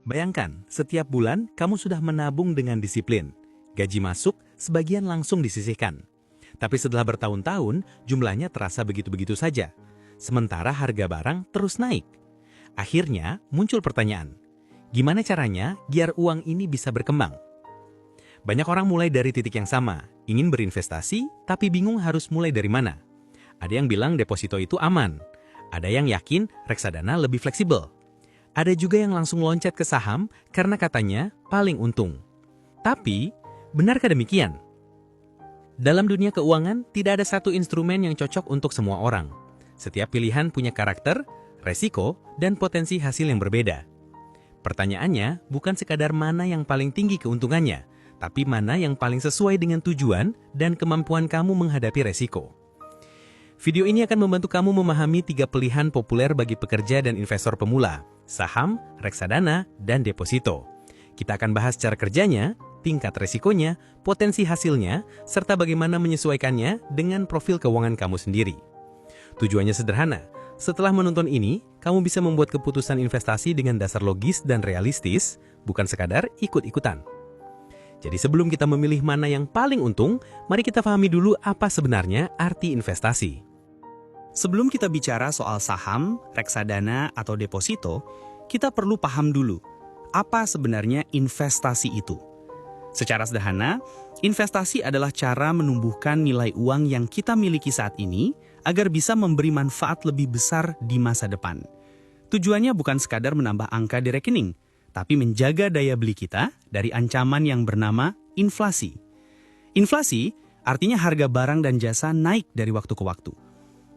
Bayangkan, setiap bulan kamu sudah menabung dengan disiplin. Gaji masuk, sebagian langsung disisihkan. Tapi setelah bertahun-tahun, jumlahnya terasa begitu-begitu saja. Sementara harga barang terus naik. Akhirnya, muncul pertanyaan, gimana caranya biar uang ini bisa berkembang? Banyak orang mulai dari titik yang sama, ingin berinvestasi, tapi bingung harus mulai dari mana. Ada yang bilang deposito itu aman. Ada yang yakin reksadana lebih fleksibel. Ada juga yang langsung loncat ke saham karena katanya paling untung. Tapi, benarkah demikian? Dalam dunia keuangan, tidak ada satu instrumen yang cocok untuk semua orang. Setiap pilihan punya karakter, resiko, dan potensi hasil yang berbeda. Pertanyaannya bukan sekadar mana yang paling tinggi keuntungannya, tapi mana yang paling sesuai dengan tujuan dan kemampuan kamu menghadapi resiko. Video ini akan membantu kamu memahami 3 pilihan populer bagi pekerja dan investor pemula, saham, reksadana, dan deposito. Kita akan bahas cara kerjanya, tingkat resikonya, potensi hasilnya, serta bagaimana menyesuaikannya dengan profil keuangan kamu sendiri. Tujuannya sederhana, setelah menonton ini, kamu bisa membuat keputusan investasi dengan dasar logis dan realistis, bukan sekadar ikut-ikutan. Jadi sebelum kita memilih mana yang paling untung, mari kita pahami dulu apa sebenarnya arti investasi. Sebelum kita bicara soal saham, reksadana, atau deposito, kita perlu paham dulu apa sebenarnya investasi itu. Secara sederhana, investasi adalah cara menumbuhkan nilai uang yang kita miliki saat ini agar bisa memberi manfaat lebih besar di masa depan. Tujuannya bukan sekadar menambah angka di rekening, tapi menjaga daya beli kita dari ancaman yang bernama inflasi. Inflasi artinya harga barang dan jasa naik dari waktu ke waktu.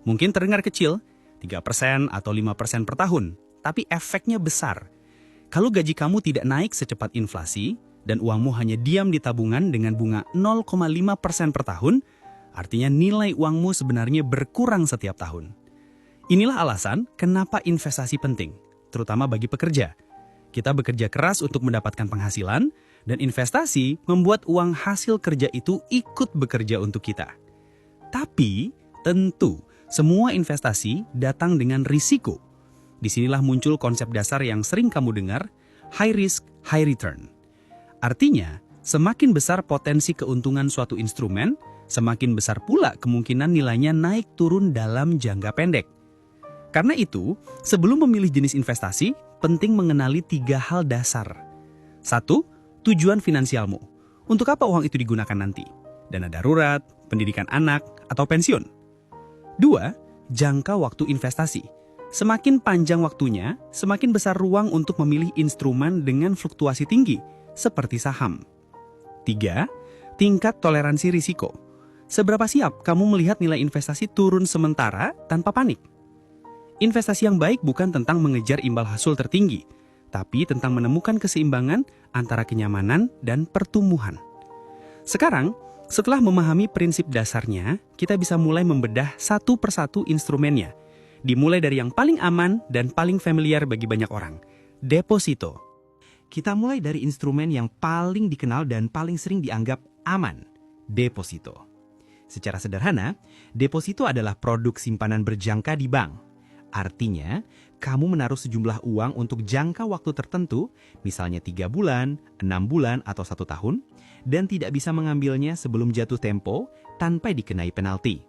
Mungkin terdengar kecil, 3% atau 5% per tahun, tapi efeknya besar. Kalau gaji kamu tidak naik secepat inflasi, dan uangmu hanya diam di tabungan dengan bunga 0,5% per tahun, artinya nilai uangmu sebenarnya berkurang setiap tahun. Inilah alasan kenapa investasi penting, terutama bagi pekerja. Kita bekerja keras untuk mendapatkan penghasilan, dan investasi membuat uang hasil kerja itu ikut bekerja untuk kita. Tapi, tentu, semua investasi datang dengan risiko. Disinilah muncul konsep dasar yang sering kamu dengar, high risk, high return. Artinya, semakin besar potensi keuntungan suatu instrumen, semakin besar pula kemungkinan nilainya naik turun dalam jangka pendek. Karena itu, sebelum memilih jenis investasi, penting mengenali 3 hal dasar. 1. Tujuan finansialmu. Untuk apa uang itu digunakan nanti? Dana darurat, pendidikan anak, atau pensiun? 2. Jangka waktu investasi. Semakin panjang waktunya, semakin besar ruang untuk memilih instrumen dengan fluktuasi tinggi, seperti saham. 3. Tingkat toleransi risiko. Seberapa siap kamu melihat nilai investasi turun sementara tanpa panik? Investasi yang baik bukan tentang mengejar imbal hasil tertinggi, tapi tentang menemukan keseimbangan antara kenyamanan dan pertumbuhan. Sekarang, setelah memahami prinsip dasarnya, kita bisa mulai membedah satu persatu instrumennya. Dimulai dari yang paling aman dan paling familiar bagi banyak orang, deposito. Kita mulai dari instrumen yang paling dikenal dan paling sering dianggap aman, deposito. Secara sederhana, deposito adalah produk simpanan berjangka di bank. Artinya, kamu menaruh sejumlah uang untuk jangka waktu tertentu, misalnya 3 bulan, 6 bulan, atau 1 tahun, dan tidak bisa mengambilnya sebelum jatuh tempo tanpa dikenai penalti.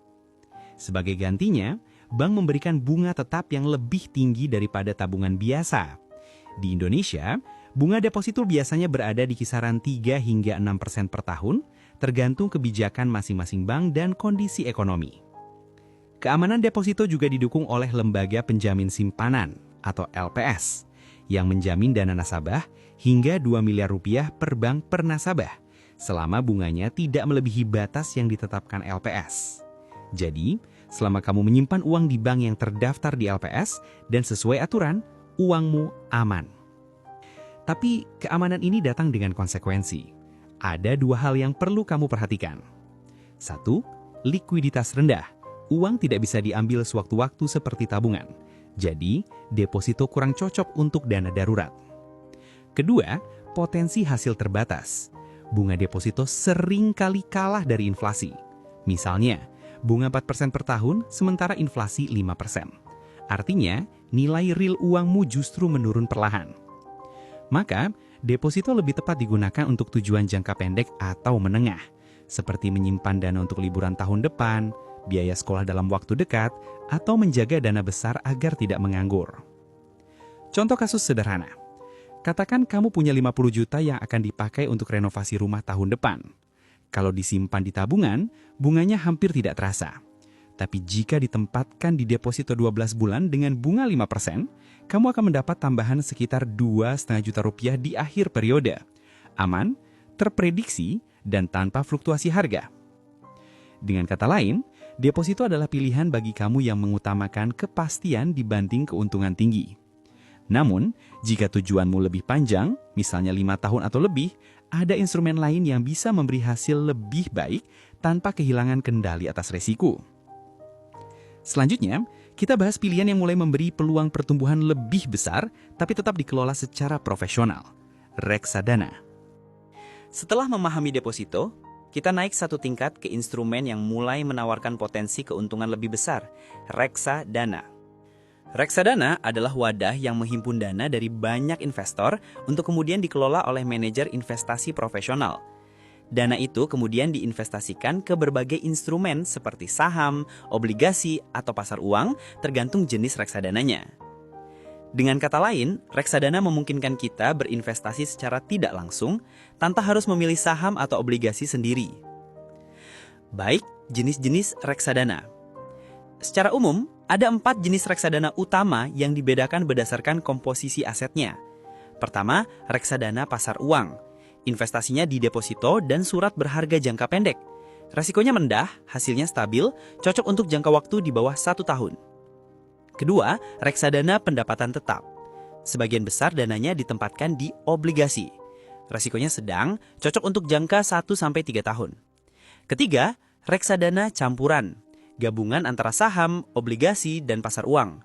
Sebagai gantinya, bank memberikan bunga tetap yang lebih tinggi daripada tabungan biasa. Di Indonesia, bunga deposito biasanya berada di kisaran 3 hingga 6% per tahun, tergantung kebijakan masing-masing bank dan kondisi ekonomi. Keamanan deposito juga didukung oleh Lembaga Penjamin Simpanan atau LPS yang menjamin dana nasabah hingga 2 miliar rupiah per bank per nasabah selama bunganya tidak melebihi batas yang ditetapkan LPS. Jadi, selama kamu menyimpan uang di bank yang terdaftar di LPS dan sesuai aturan, uangmu aman. Tapi keamanan ini datang dengan konsekuensi. Ada 2 hal yang perlu kamu perhatikan. 1. Likuiditas rendah. Uang tidak bisa diambil sewaktu-waktu seperti tabungan. Jadi, deposito kurang cocok untuk dana darurat. Kedua, potensi hasil terbatas. Bunga deposito sering kali kalah dari inflasi. Misalnya, bunga 4% per tahun sementara inflasi 5%. Artinya, nilai real uangmu justru menurun perlahan. Maka, deposito lebih tepat digunakan untuk tujuan jangka pendek atau menengah, seperti menyimpan dana untuk liburan tahun depan, biaya sekolah dalam waktu dekat, atau menjaga dana besar agar tidak menganggur. Contoh kasus sederhana. Katakan kamu punya 50 juta yang akan dipakai untuk renovasi rumah tahun depan. Kalau disimpan di tabungan, bunganya hampir tidak terasa. Tapi jika ditempatkan di deposito 12 bulan dengan bunga 5%, kamu akan mendapat tambahan sekitar 2,5 juta rupiah di akhir periode. Aman, terprediksi, dan tanpa fluktuasi harga. Dengan kata lain, deposito adalah pilihan bagi kamu yang mengutamakan kepastian dibanding keuntungan tinggi. Namun, jika tujuanmu lebih panjang, misalnya 5 tahun atau lebih, ada instrumen lain yang bisa memberi hasil lebih baik tanpa kehilangan kendali atas resiko. Selanjutnya, kita bahas pilihan yang mulai memberi peluang pertumbuhan lebih besar, tapi tetap dikelola secara profesional. Reksadana. Setelah memahami deposito, kita naik satu tingkat ke instrumen yang mulai menawarkan potensi keuntungan lebih besar, reksadana. Reksadana adalah wadah yang menghimpun dana dari banyak investor untuk kemudian dikelola oleh manajer investasi profesional. Dana itu kemudian diinvestasikan ke berbagai instrumen seperti saham, obligasi, atau pasar uang, tergantung jenis reksadananya. Dengan kata lain, reksadana memungkinkan kita berinvestasi secara tidak langsung tanpa harus memilih saham atau obligasi sendiri. Baik, jenis-jenis reksadana. Secara umum, ada 4 jenis reksadana utama yang dibedakan berdasarkan komposisi asetnya. Pertama, reksadana pasar uang. Investasinya di deposito dan surat berharga jangka pendek. Resikonya rendah, hasilnya stabil, cocok untuk jangka waktu di bawah 1 tahun. Kedua, reksadana pendapatan tetap. Sebagian besar dananya ditempatkan di obligasi. Resikonya sedang, cocok untuk jangka 1-3 tahun. Ketiga, reksadana campuran. Gabungan antara saham, obligasi, dan pasar uang.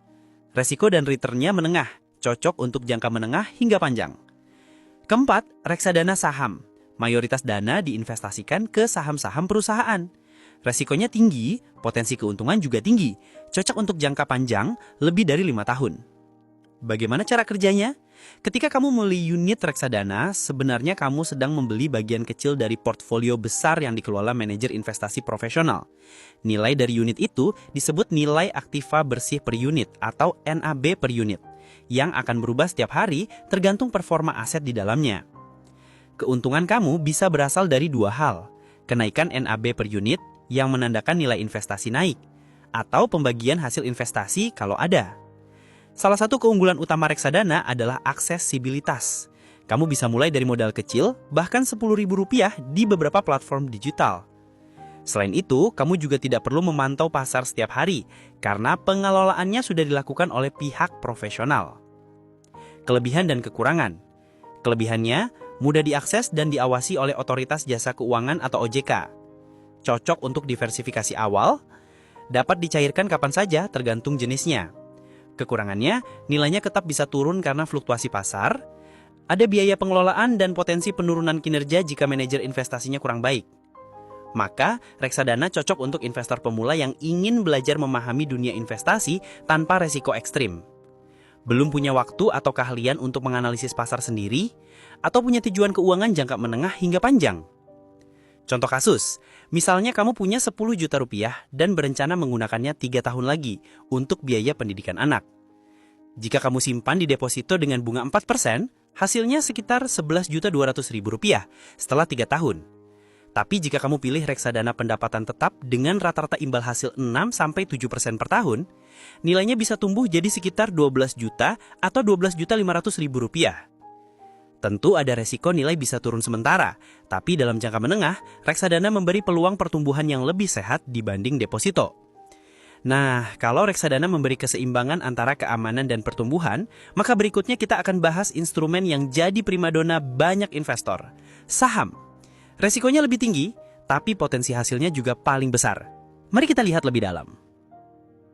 Resiko dan returnnya menengah, cocok untuk jangka menengah hingga panjang. Keempat, reksadana saham. Mayoritas dana diinvestasikan ke saham-saham perusahaan. Resikonya tinggi, potensi keuntungan juga tinggi, cocok untuk jangka panjang lebih dari 5 tahun. Bagaimana cara kerjanya? Ketika kamu membeli unit reksadana, sebenarnya kamu sedang membeli bagian kecil dari portfolio besar yang dikelola manajer investasi profesional. Nilai dari unit itu disebut nilai aktiva bersih per unit atau NAB per unit, yang akan berubah setiap hari tergantung performa aset di dalamnya. Keuntungan kamu bisa berasal dari 2 hal, kenaikan NAB per unit yang menandakan nilai investasi naik, atau pembagian hasil investasi kalau ada. Salah satu keunggulan utama reksadana adalah aksesibilitas. Kamu bisa mulai dari modal kecil, bahkan Rp10.000 di beberapa platform digital. Selain itu, kamu juga tidak perlu memantau pasar setiap hari, karena pengelolaannya sudah dilakukan oleh pihak profesional. Kelebihan dan kekurangan. Kelebihannya, mudah diakses dan diawasi oleh Otoritas Jasa Keuangan atau OJK. Cocok untuk diversifikasi awal, dapat dicairkan kapan saja tergantung jenisnya. Kekurangannya, nilainya tetap bisa turun karena fluktuasi pasar, ada biaya pengelolaan dan potensi penurunan kinerja jika manajer investasinya kurang baik. Maka, reksadana cocok untuk investor pemula yang ingin belajar memahami dunia investasi tanpa resiko ekstrim. Belum punya waktu atau keahlian untuk menganalisis pasar sendiri, atau punya tujuan keuangan jangka menengah hingga panjang. Contoh kasus, misalnya kamu punya 10 juta rupiah dan berencana menggunakannya 3 tahun lagi untuk biaya pendidikan anak. Jika kamu simpan di deposito dengan bunga 4%, hasilnya sekitar 11.200.000 rupiah setelah 3 tahun. Tapi jika kamu pilih reksadana pendapatan tetap dengan rata-rata imbal hasil 6-7% per tahun, nilainya bisa tumbuh jadi sekitar 12 juta atau 12.500.000 rupiah. Tentu ada resiko nilai bisa turun sementara, tapi dalam jangka menengah, reksadana memberi peluang pertumbuhan yang lebih sehat dibanding deposito. Nah, kalau reksadana memberi keseimbangan antara keamanan dan pertumbuhan, maka berikutnya kita akan bahas instrumen yang jadi primadona banyak investor, saham. Resikonya lebih tinggi, tapi potensi hasilnya juga paling besar. Mari kita lihat lebih dalam.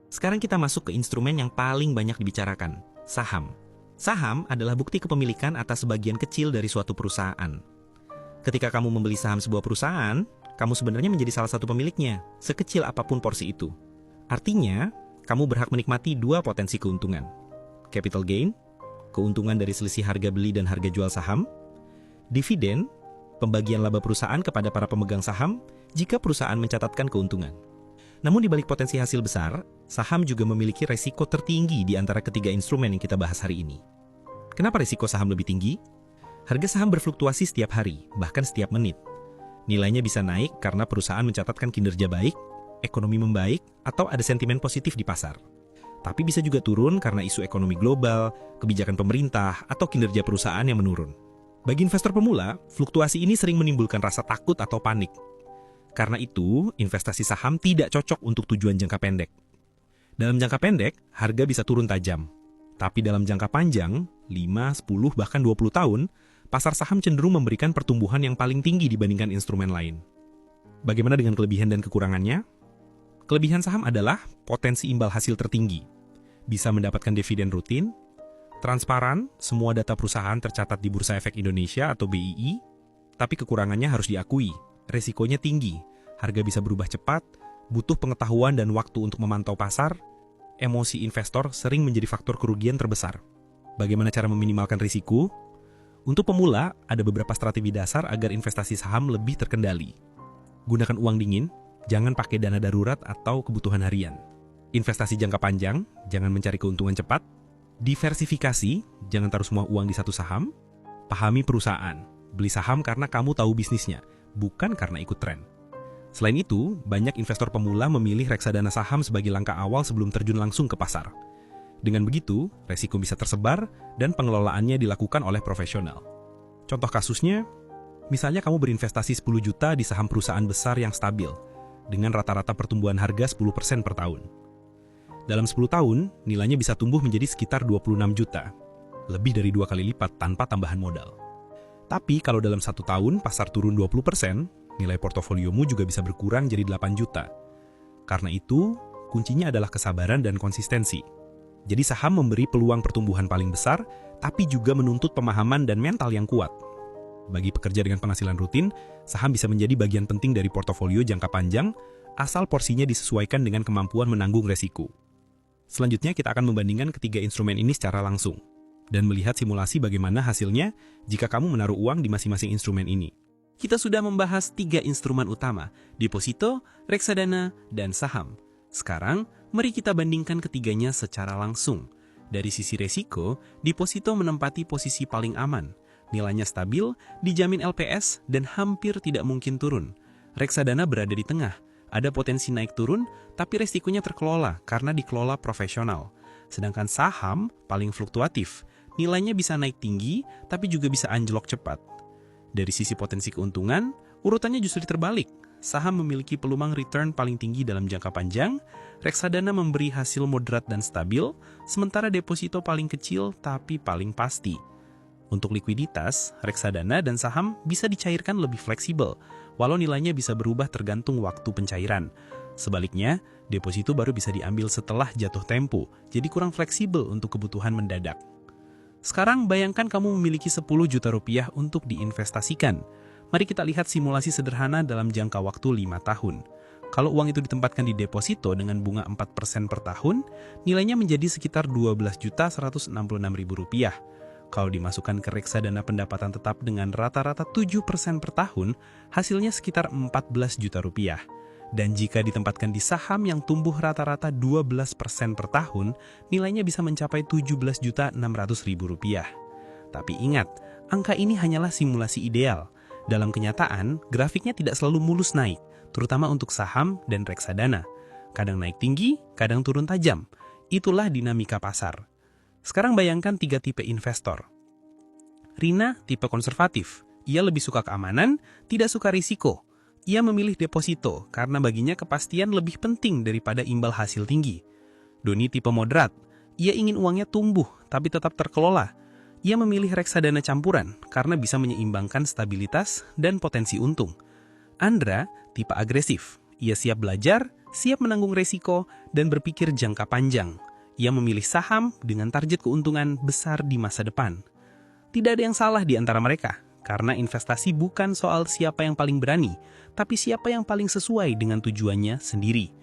Sekarang kita masuk ke instrumen yang paling banyak dibicarakan, saham. Saham adalah bukti kepemilikan atas sebagian kecil dari suatu perusahaan. Ketika kamu membeli saham sebuah perusahaan, kamu sebenarnya menjadi salah satu pemiliknya, sekecil apapun porsi itu. Artinya, kamu berhak menikmati 2 potensi keuntungan, capital gain keuntungan dari selisih harga beli dan harga jual saham, dividen, pembagian laba perusahaan kepada para pemegang saham jika perusahaan mencatatkan keuntungan. Namun di balik potensi hasil besar, saham juga memiliki resiko tertinggi di antara ketiga instrumen yang kita bahas hari ini. Kenapa resiko saham lebih tinggi? Harga saham berfluktuasi setiap hari, bahkan setiap menit. Nilainya bisa naik karena perusahaan mencatatkan kinerja baik, ekonomi membaik, atau ada sentimen positif di pasar. Tapi bisa juga turun karena isu ekonomi global, kebijakan pemerintah, atau kinerja perusahaan yang menurun. Bagi investor pemula, fluktuasi ini sering menimbulkan rasa takut atau panik. Karena itu, investasi saham tidak cocok untuk tujuan jangka pendek. Dalam jangka pendek, harga bisa turun tajam. Tapi dalam jangka panjang, 5, 10, bahkan 20 tahun, pasar saham cenderung memberikan pertumbuhan yang paling tinggi dibandingkan instrumen lain. Bagaimana dengan kelebihan dan kekurangannya? Kelebihan saham adalah potensi imbal hasil tertinggi. Bisa mendapatkan dividen rutin, transparan, semua data perusahaan tercatat di Bursa Efek Indonesia atau BII, tapi kekurangannya harus diakui, resikonya tinggi, harga bisa berubah cepat, butuh pengetahuan dan waktu untuk memantau pasar, emosi investor sering menjadi faktor kerugian terbesar. Bagaimana cara meminimalkan risiko? Untuk pemula, ada beberapa strategi dasar agar investasi saham lebih terkendali. Gunakan uang dingin, jangan pakai dana darurat atau kebutuhan harian. Investasi jangka panjang, jangan mencari keuntungan cepat. Diversifikasi, jangan taruh semua uang di satu saham. Pahami perusahaan, beli saham karena kamu tahu bisnisnya, bukan karena ikut tren. Selain itu, banyak investor pemula memilih reksadana saham sebagai langkah awal sebelum terjun langsung ke pasar. Dengan begitu, resiko bisa tersebar dan pengelolaannya dilakukan oleh profesional. Contoh kasusnya, misalnya kamu berinvestasi 10 juta di saham perusahaan besar yang stabil, dengan rata-rata pertumbuhan harga 10% per tahun. Dalam 10 tahun, nilainya bisa tumbuh menjadi sekitar 26 juta, lebih dari 2 kali lipat tanpa tambahan modal. Tapi kalau dalam 1 tahun pasar turun 20%, nilai portofoliomu juga bisa berkurang jadi 8 juta. Karena itu, kuncinya adalah kesabaran dan konsistensi. Jadi saham memberi peluang pertumbuhan paling besar, tapi juga menuntut pemahaman dan mental yang kuat. Bagi pekerja dengan penghasilan rutin, saham bisa menjadi bagian penting dari portofolio jangka panjang, asal porsinya disesuaikan dengan kemampuan menanggung resiko. Selanjutnya kita akan membandingkan ketiga instrumen ini secara langsung, dan melihat simulasi bagaimana hasilnya jika kamu menaruh uang di masing-masing instrumen ini. Kita sudah membahas 3 instrumen utama, deposito, reksadana, dan saham. Sekarang, mari kita bandingkan ketiganya secara langsung. Dari sisi resiko, deposito menempati posisi paling aman. Nilainya stabil, dijamin LPS, dan hampir tidak mungkin turun. Reksadana berada di tengah, ada potensi naik turun, tapi resikonya terkelola karena dikelola profesional. Sedangkan saham paling fluktuatif, nilainya bisa naik tinggi, tapi juga bisa anjlok cepat. Dari sisi potensi keuntungan, urutannya justru terbalik. Saham memiliki peluang return paling tinggi dalam jangka panjang, reksadana memberi hasil moderat dan stabil, sementara deposito paling kecil tapi paling pasti. Untuk likuiditas, reksadana dan saham bisa dicairkan lebih fleksibel, walau nilainya bisa berubah tergantung waktu pencairan. Sebaliknya, deposito baru bisa diambil setelah jatuh tempo, jadi kurang fleksibel untuk kebutuhan mendadak. Sekarang bayangkan kamu memiliki 10 juta rupiah untuk diinvestasikan. Mari kita lihat simulasi sederhana dalam jangka waktu 5 tahun. Kalau uang itu ditempatkan di deposito dengan bunga 4% per tahun, nilainya menjadi sekitar Rp12.166.000. Kalau dimasukkan ke reksadana pendapatan tetap dengan rata-rata 7% per tahun, hasilnya sekitar 14 juta rupiah. Dan jika ditempatkan di saham yang tumbuh rata-rata 12% per tahun, nilainya bisa mencapai 17.600.000 rupiah. Tapi ingat, angka ini hanyalah simulasi ideal. Dalam kenyataan, grafiknya tidak selalu mulus naik, terutama untuk saham dan reksadana. Kadang naik tinggi, kadang turun tajam. Itulah dinamika pasar. Sekarang bayangkan 3 tipe investor. Rina tipe konservatif. Ia lebih suka keamanan, tidak suka risiko. Ia memilih deposito karena baginya kepastian lebih penting daripada imbal hasil tinggi. Doni tipe moderat. Ia ingin uangnya tumbuh tapi tetap terkelola. Ia memilih reksadana campuran karena bisa menyeimbangkan stabilitas dan potensi untung. Andra tipe agresif. Ia siap belajar, siap menanggung resiko, dan berpikir jangka panjang. Ia memilih saham dengan target keuntungan besar di masa depan. Tidak ada yang salah di antara mereka, karena investasi bukan soal siapa yang paling berani, tapi siapa yang paling sesuai dengan tujuannya sendiri.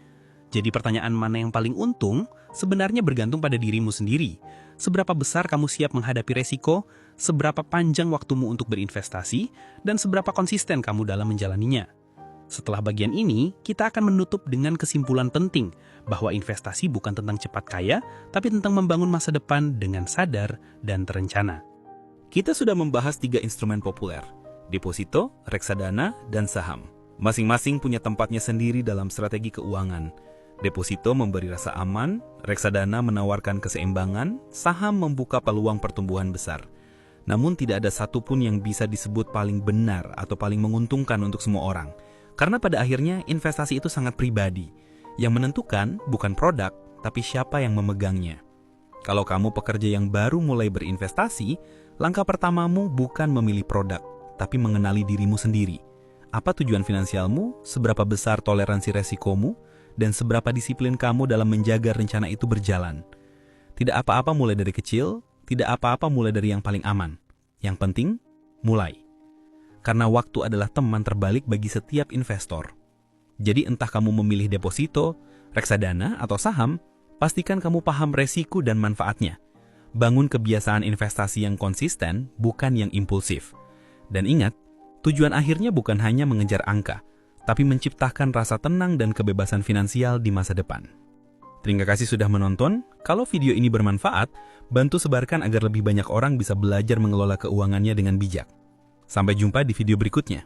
Jadi pertanyaan mana yang paling untung sebenarnya bergantung pada dirimu sendiri. Seberapa besar kamu siap menghadapi resiko, seberapa panjang waktumu untuk berinvestasi, dan seberapa konsisten kamu dalam menjalaninya. Setelah bagian ini, kita akan menutup dengan kesimpulan penting bahwa investasi bukan tentang cepat kaya, tapi tentang membangun masa depan dengan sadar dan terencana. Kita sudah membahas 3 instrumen populer, deposito, reksadana, dan saham. Masing-masing punya tempatnya sendiri dalam strategi keuangan. Deposito memberi rasa aman, reksadana menawarkan keseimbangan, saham membuka peluang pertumbuhan besar. Namun tidak ada satupun yang bisa disebut paling benar atau paling menguntungkan untuk semua orang. Karena pada akhirnya investasi itu sangat pribadi. Yang menentukan bukan produk, tapi siapa yang memegangnya. Kalau kamu pekerja yang baru mulai berinvestasi, langkah pertamamu bukan memilih produk, tapi mengenali dirimu sendiri. Apa tujuan finansialmu, seberapa besar toleransi resikomu, dan seberapa disiplin kamu dalam menjaga rencana itu berjalan. Tidak apa-apa mulai dari kecil, tidak apa-apa mulai dari yang paling aman. Yang penting, mulai. Karena waktu adalah teman terbalik bagi setiap investor. Jadi entah kamu memilih deposito, reksadana, atau saham, pastikan kamu paham resiko dan manfaatnya. Bangun kebiasaan investasi yang konsisten, bukan yang impulsif. Dan ingat, tujuan akhirnya bukan hanya mengejar angka, tapi menciptakan rasa tenang dan kebebasan finansial di masa depan. Terima kasih sudah menonton. Kalau video ini bermanfaat, bantu sebarkan agar lebih banyak orang bisa belajar mengelola keuangannya dengan bijak. Sampai jumpa di video berikutnya.